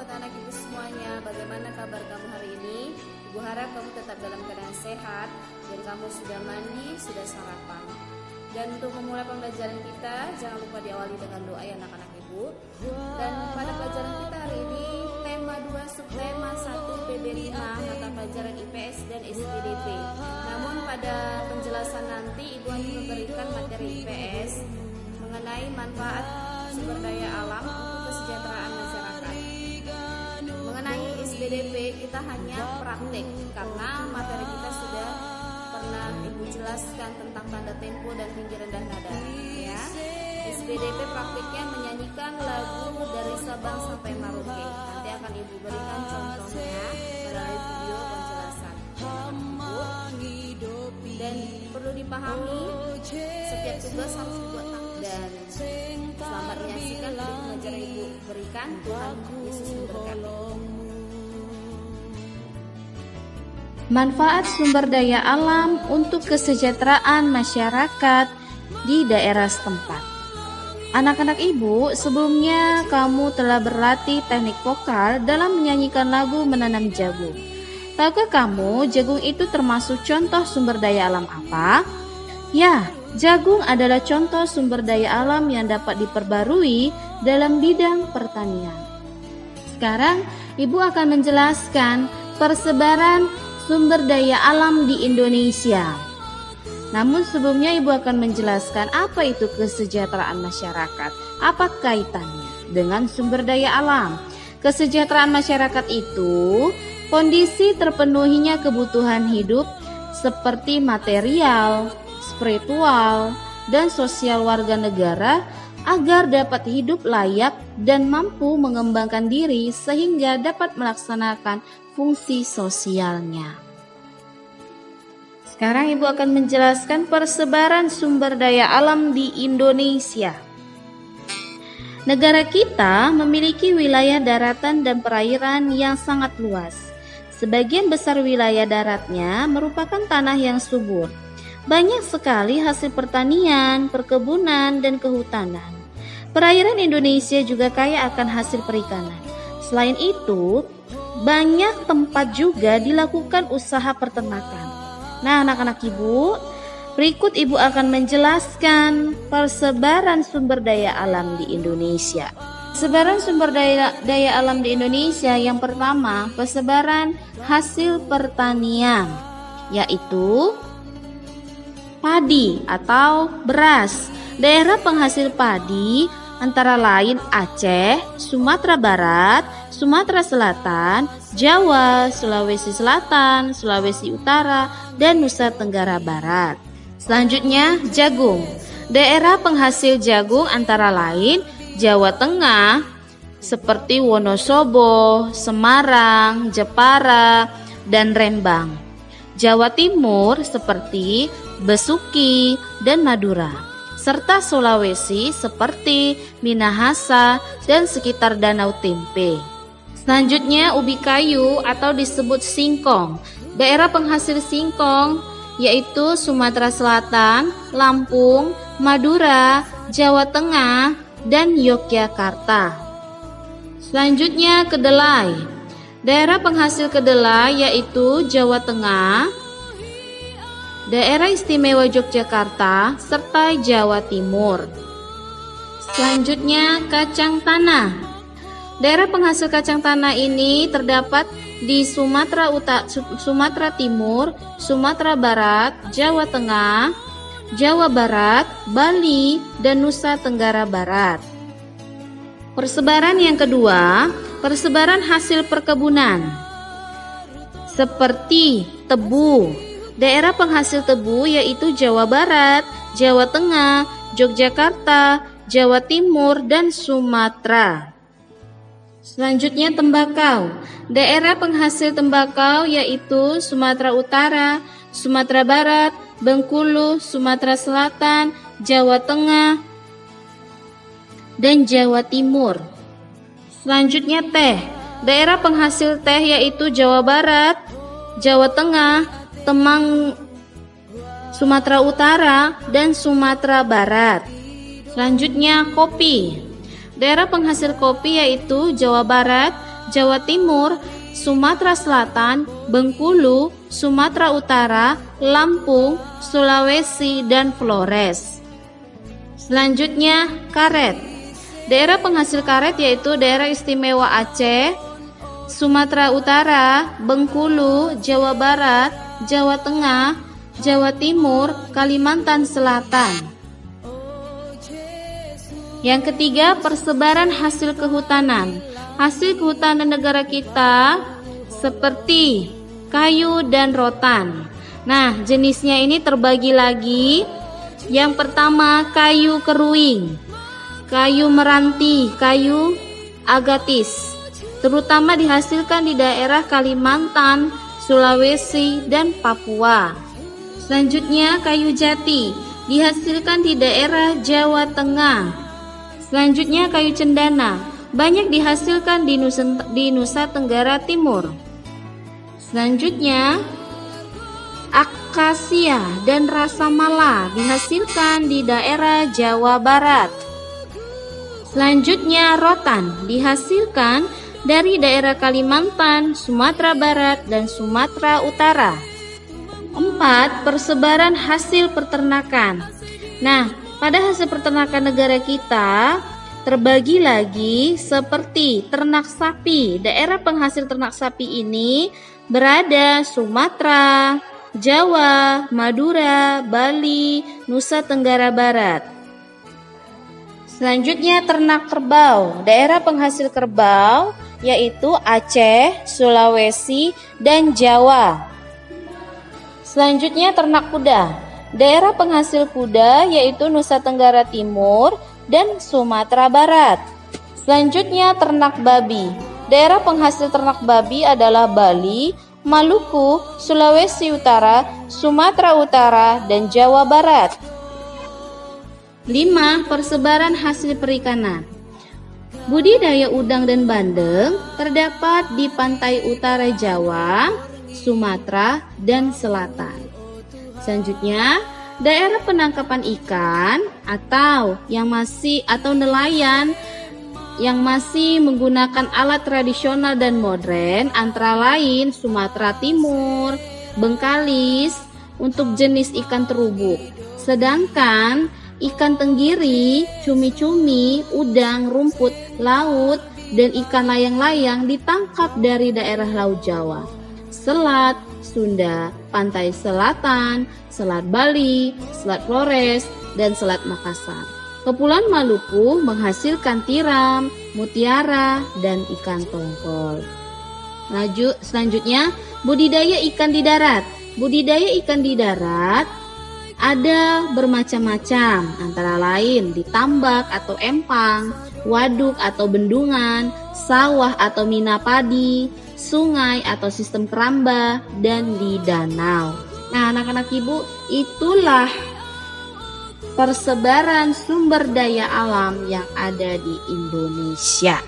buat anak ibu semuanya, bagaimana kabar kamu hari ini? Ibu harap kamu tetap dalam keadaan sehat dan kamu sudah mandi, sudah sarapan. Dan untuk memulai pembelajaran kita, jangan lupa diawali dengan doa ya anak-anak ibu. Dan pada pelajaran kita hari ini, tema 2 subtema 1 PB5 mata pelajaran IPS dan SPDP. Namun pada penjelasan nanti ibu akan memberikan materi IPS mengenai manfaat sumber daya alam untuk kesejahteraan masyarakat. Mengenai SPDP kita hanya praktek karena materi kita sudah pernah ibu jelaskan tentang tanda tempo dan tinggi rendah nada ya. SPDP praktiknya menyanyikan lagu dari Sabang sampai Merauke. Nanti akan ibu berikan contohnya melalui video penjelasan ibu. Dan perlu dipahami setiap tugas harus dibuat dan selamat menyaksikan video pengajaran ibu berikan. Tuhan Yesus memberkati. Manfaat sumber daya alam untuk kesejahteraan masyarakat di daerah setempat. Anak-anak ibu, sebelumnya kamu telah berlatih teknik vokal dalam menyanyikan lagu Menanam Jagung. Tahukah kamu jagung itu termasuk contoh sumber daya alam apa? Ya, jagung adalah contoh sumber daya alam yang dapat diperbarui dalam bidang pertanian. Sekarang ibu akan menjelaskan persebaran sumber daya alam di Indonesia. Namun sebelumnya ibu akan menjelaskan apa itu kesejahteraan masyarakat. Apa kaitannya dengan sumber daya alam? Kesejahteraan masyarakat itu kondisi terpenuhinya kebutuhan hidup seperti material, spiritual, dan sosial warga negara agar dapat hidup layak dan mampu mengembangkan diri sehingga dapat melaksanakan fungsi sosialnya. Sekarang ibu akan menjelaskan persebaran sumber daya alam di Indonesia. Negara kita memiliki wilayah daratan dan perairan yang sangat luas. Sebagian besar wilayah daratnya merupakan tanah yang subur. Banyak sekali hasil pertanian, perkebunan, dan kehutanan. Perairan Indonesia juga kaya akan hasil perikanan. Selain itu, banyak tempat juga dilakukan usaha peternakan. Nah, anak-anak ibu, berikut ibu akan menjelaskan persebaran sumber daya alam di Indonesia. Persebaran sumber daya alam di Indonesia yang pertama, persebaran hasil pertanian, yaitu padi atau beras. Daerah penghasil padi antara lain Aceh, Sumatera Barat, Sumatera Selatan, Jawa, Sulawesi Selatan, Sulawesi Utara, dan Nusa Tenggara Barat. Selanjutnya, jagung. Daerah penghasil jagung antara lain Jawa Tengah seperti Wonosobo, Semarang, Jepara, dan Rembang. Jawa Timur seperti Besuki dan Madura. Serta Sulawesi seperti Minahasa dan sekitar Danau Tempe. Selanjutnya ubi kayu atau disebut singkong. Daerah penghasil singkong yaitu Sumatera Selatan, Lampung, Madura, Jawa Tengah, dan Yogyakarta. Selanjutnya kedelai. Daerah penghasil kedelai yaitu Jawa Tengah, Daerah Istimewa Yogyakarta, serta Jawa Timur. Selanjutnya kacang tanah. Daerah penghasil kacang tanah ini terdapat di Sumatera Timur, Sumatera Barat, Jawa Tengah, Jawa Barat, Bali, dan Nusa Tenggara Barat. Persebaran yang kedua, persebaran hasil perkebunan seperti tebu. Daerah penghasil tebu yaitu Jawa Barat, Jawa Tengah, Yogyakarta, Jawa Timur, dan Sumatera. Selanjutnya tembakau. Daerah penghasil tembakau yaitu Sumatera Utara, Sumatera Barat, Bengkulu, Sumatera Selatan, Jawa Tengah, dan Jawa Timur. Selanjutnya teh. Daerah penghasil teh yaitu Jawa Barat, Jawa Tengah, Temang, Sumatera Utara, dan Sumatera Barat. Selanjutnya kopi. Daerah penghasil kopi yaitu Jawa Barat, Jawa Timur, Sumatera Selatan, Bengkulu, Sumatera Utara, Lampung, Sulawesi, dan Flores. Selanjutnya, karet. Daerah penghasil karet yaitu Daerah Istimewa Aceh, Sumatera Utara, Bengkulu, Jawa Barat, Jawa Tengah, Jawa Timur, Kalimantan Selatan. Yang ketiga, persebaran hasil kehutanan. Hasil kehutanan negara kita seperti kayu dan rotan. Nah, jenisnya ini terbagi lagi. Yang pertama, kayu keruing, kayu meranti, kayu agatis, terutama dihasilkan di daerah Kalimantan, Sulawesi, dan Papua. Selanjutnya, kayu jati, dihasilkan di daerah Jawa Tengah. Selanjutnya, kayu cendana, banyak dihasilkan di Nusa Tenggara Timur. Selanjutnya, akasia dan rasa mala dihasilkan di daerah Jawa Barat. Selanjutnya, rotan dihasilkan dari daerah Kalimantan, Sumatera Barat, dan Sumatera Utara. 4. Persebaran hasil peternakan. Nah, pada hasil peternakan negara kita terbagi lagi seperti ternak sapi. Daerah penghasil ternak sapi ini berada Sumatera, Jawa, Madura, Bali, Nusa Tenggara Barat. Selanjutnya, ternak kerbau. Daerah penghasil kerbau yaitu Aceh, Sulawesi, dan Jawa. Selanjutnya, ternak kuda. Daerah penghasil kuda yaitu Nusa Tenggara Timur dan Sumatera Barat. Selanjutnya, ternak babi. Daerah penghasil ternak babi adalah Bali, Maluku, Sulawesi Utara, Sumatera Utara, dan Jawa Barat. 5. Persebaran hasil perikanan. Budidaya udang dan bandeng terdapat di pantai utara Jawa, Sumatera, dan Selatan. Selanjutnya, daerah penangkapan ikan atau nelayan yang masih menggunakan alat tradisional dan modern antara lain Sumatera Timur, Bengkalis untuk jenis ikan terubuk. Sedangkan ikan tenggiri, cumi-cumi, udang, rumput laut, dan ikan layang-layang ditangkap dari daerah Laut Jawa, Selat Sunda, Pantai Selatan, Selat Bali, Selat Flores, dan Selat Makassar. Kepulauan Maluku menghasilkan tiram, mutiara, dan ikan tongkol. Selanjutnya, budidaya ikan di darat. Budidaya ikan di darat ada bermacam-macam, antara lain di tambak atau empang, waduk atau bendungan, sawah atau mina padi, sungai atau sistem keramba, dan di danau. Nah, anak-anak ibu, itulah persebaran sumber daya alam yang ada di Indonesia.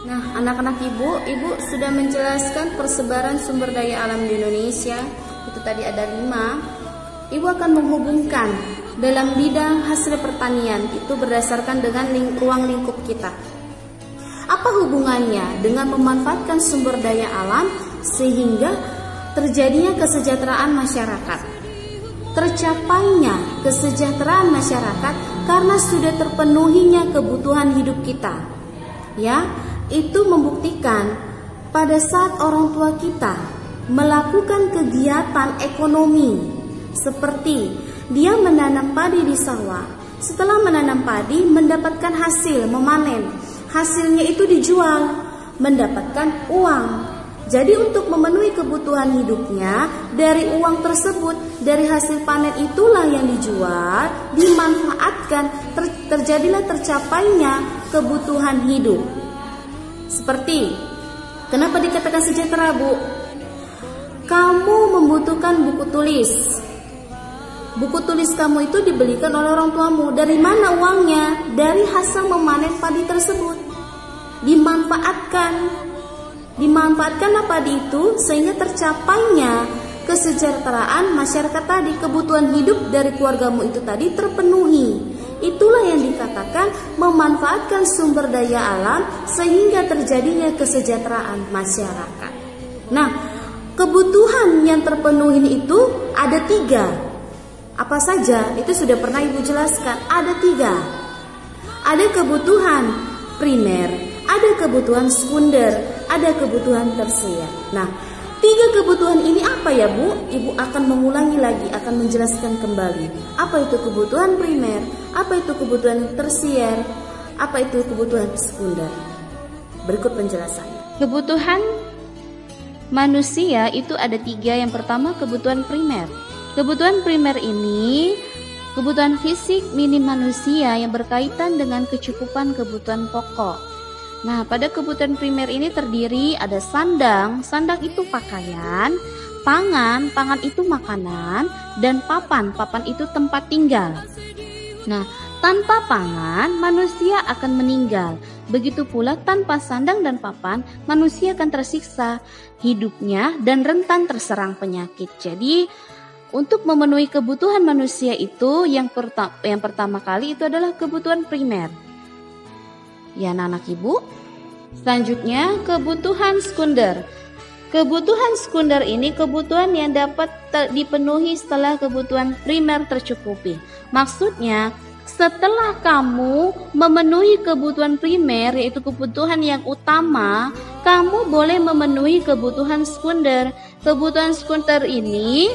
Nah, anak-anak ibu sudah menjelaskan persebaran sumber daya alam di Indonesia. Itu tadi ada 5. Ibu akan menghubungkan dalam bidang hasil pertanian itu berdasarkan dengan ruang lingkup kita. Apa hubungannya dengan memanfaatkan sumber daya alam sehingga terjadinya kesejahteraan masyarakat? Tercapainya kesejahteraan masyarakat karena sudah terpenuhinya kebutuhan hidup kita. Ya, itu membuktikan pada saat orang tua kita melakukan kegiatan ekonomi seperti dia menanam padi di sawah. Setelah menanam padi, mendapatkan hasil, memanen. Hasilnya itu dijual, mendapatkan uang. Jadi untuk memenuhi kebutuhan hidupnya, dari uang tersebut, dari hasil panen itulah yang dijual, dimanfaatkan, terjadilah tercapainya kebutuhan hidup. Seperti, kenapa dikatakan sejahtera, Bu? Kamu membutuhkan buku tulis. Buku tulis kamu itu dibelikan oleh orang tuamu. Dari mana uangnya? Dari hasil memanen padi tersebut. Dimanfaatkanlah padi itu sehingga tercapainya kesejahteraan masyarakat tadi. Kebutuhan hidup dari keluargamu itu tadi terpenuhi. Itulah yang dikatakan memanfaatkan sumber daya alam sehingga terjadinya kesejahteraan masyarakat. Nah, kebutuhan yang terpenuhi itu ada 3. Apa saja? Itu sudah pernah Ibu jelaskan. Ada 3. Ada kebutuhan primer, ada kebutuhan sekunder, ada kebutuhan tersier. Nah, 3 kebutuhan ini apa ya Bu? Ibu akan mengulangi lagi, akan menjelaskan kembali. Apa itu kebutuhan primer? Apa itu kebutuhan tersier? Apa itu kebutuhan sekunder? Berikut penjelasannya. Kebutuhan manusia itu ada 3. Yang pertama kebutuhan primer. Kebutuhan primer ini kebutuhan fisik minim manusia yang berkaitan dengan kecukupan kebutuhan pokok. Nah, pada kebutuhan primer ini terdiri ada sandang, sandang itu pakaian, pangan, pangan itu makanan, dan papan, papan itu tempat tinggal. Nah, tanpa pangan, manusia akan meninggal. Begitu pula tanpa sandang dan papan, manusia akan tersiksa hidupnya dan rentan terserang penyakit. Jadi, untuk memenuhi kebutuhan manusia itu yang pertama kali itu adalah kebutuhan primer. Ya anak-anak Ibu. Selanjutnya kebutuhan sekunder. Kebutuhan sekunder ini kebutuhan yang dapat dipenuhi setelah kebutuhan primer tercukupi. Maksudnya setelah kamu memenuhi kebutuhan primer yaitu kebutuhan yang utama, kamu boleh memenuhi kebutuhan sekunder. Kebutuhan sekunder ini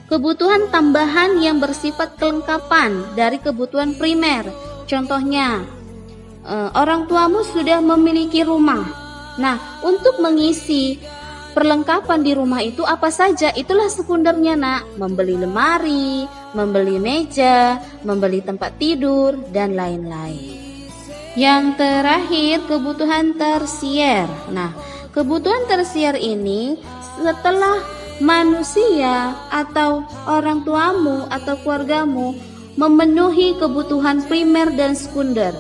kebutuhan tambahan yang bersifat kelengkapan dari kebutuhan primer. Contohnya orang tuamu sudah memiliki rumah. Nah, untuk mengisi perlengkapan di rumah itu apa saja? Itulah sekundernya, Nak. Membeli lemari, membeli meja, membeli tempat tidur, dan lain-lain. Yang terakhir, kebutuhan tersier. Nah, kebutuhan tersier ini setelah manusia atau orang tuamu atau keluargamu memenuhi kebutuhan primer dan sekunder.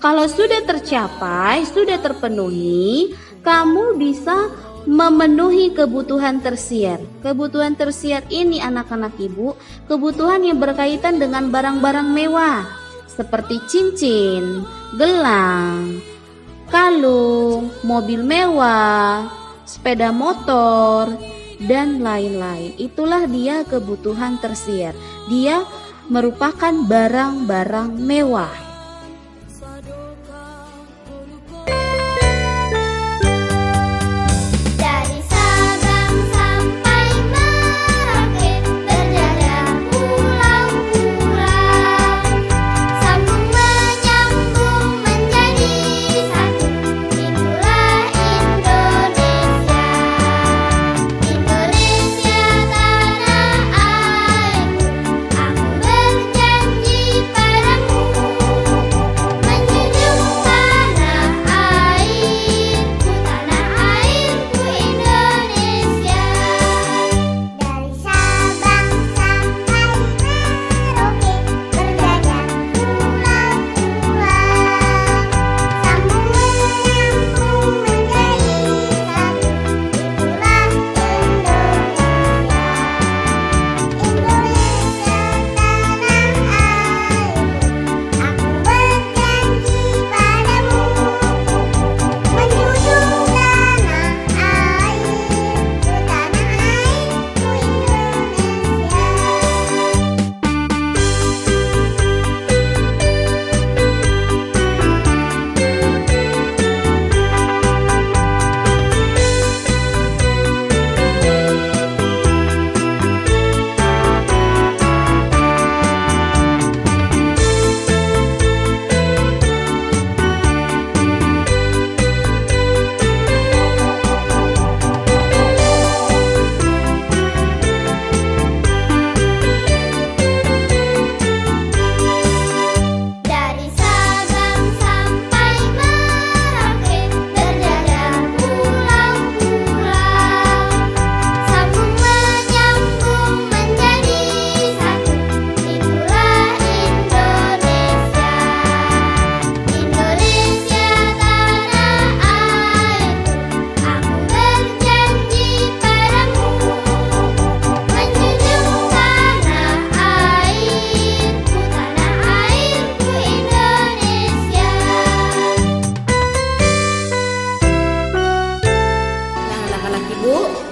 Kalau sudah tercapai, sudah terpenuhi, kamu bisa memenuhi kebutuhan tersier. Kebutuhan tersier ini anak-anak Ibu, kebutuhan yang berkaitan dengan barang-barang mewah seperti cincin, gelang, kalung, mobil mewah, sepeda motor, dan lain-lain. Itulah dia kebutuhan tersier. Dia merupakan barang-barang mewah.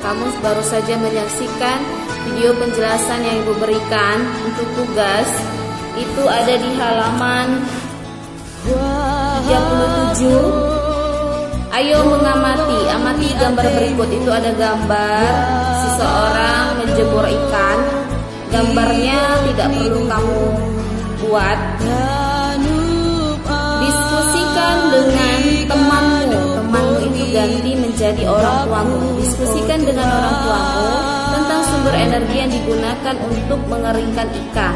Kamu baru saja menyaksikan video penjelasan yang Ibu berikan untuk tugas. Itu ada di halaman 37. Ayo mengamati, amati gambar berikut. Itu ada gambar seseorang menjemur ikan. Gambarnya tidak perlu kamu buat. Diskusikan dengan temanmu. Temanmu itu ganti menjadi orang tuamu. Diskusikan dengan orang tuamu tentang sumber energi yang digunakan untuk mengeringkan ikan.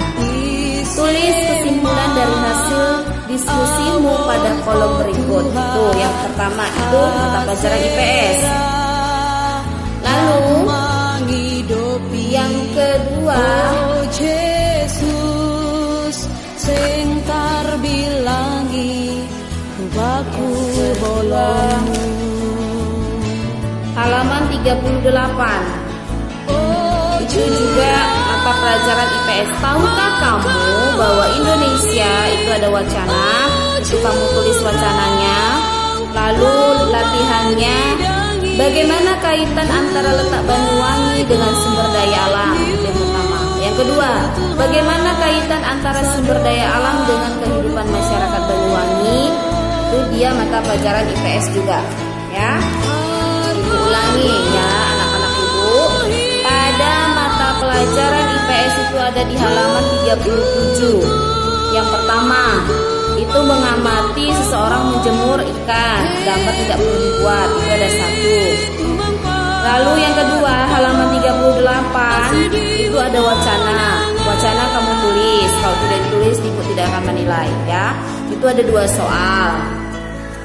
Tulis kesimpulan dari hasil diskusimu pada kolom berikut. Itu yang pertama, itu mata pelajaran IPS. Lalu yang kedua, halaman 38. Itu juga mata pelajaran IPS. Tahukah kamu bahwa Indonesia itu ada wacana? Itu kamu tulis wacananya. Lalu latihannya, bagaimana kaitan antara letak Banyuwangi dengan sumber daya alam? Yang pertama. Yang kedua, bagaimana kaitan antara sumber daya alam dengan kehidupan masyarakat Banyuwangi? Itu dia mata pelajaran IPS juga, ya. Ibu ulangi ya anak-anak Ibu. Pada mata pelajaran IPS itu ada di halaman 37. Yang pertama, itu mengamati seseorang menjemur ikan. Gambar tidak perlu dibuat, itu ada 1. Lalu yang kedua, halaman 38, itu ada wacana. Wacana kamu tulis. Kalau tidak ditulis, Ibu tidak akan menilai, ya. Itu ada 2 soal.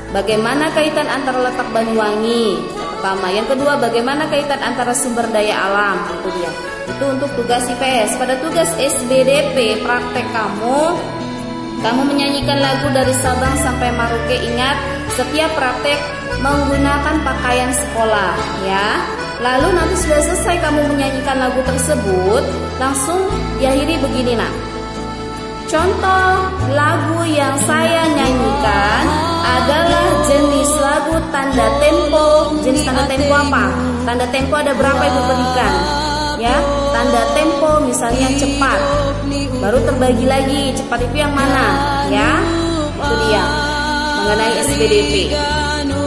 Bagaimana kaitan antara letak Banyuwangi? Yang pertama. Yang kedua, bagaimana kaitan antara sumber daya alam? Itu dia. Itu untuk tugas IPS. Pada tugas SBDP praktek kamu menyanyikan lagu dari Sabang sampai Merauke. Ingat, setiap praktek menggunakan pakaian sekolah, ya. Lalu nanti sudah selesai kamu menyanyikan lagu tersebut, langsung diakhiri begini, nak. Contoh lagu yang saya nyanyikan adalah jenis lagu tanda tempo. Jenis tanda tempo apa? Tanda tempo ada berapa Ibu berikan? Ya, tanda tempo misalnya cepat. Baru terbagi lagi, cepat itu yang mana? Ya, itu dia mengenai SBDP.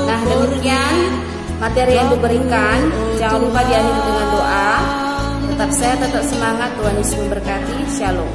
Nah, demikian materi yang diberikan. Jangan lupa diakhiri dengan doa. Tetap sehat, tetap semangat. Tuhan Yesus memberkati. Shalom.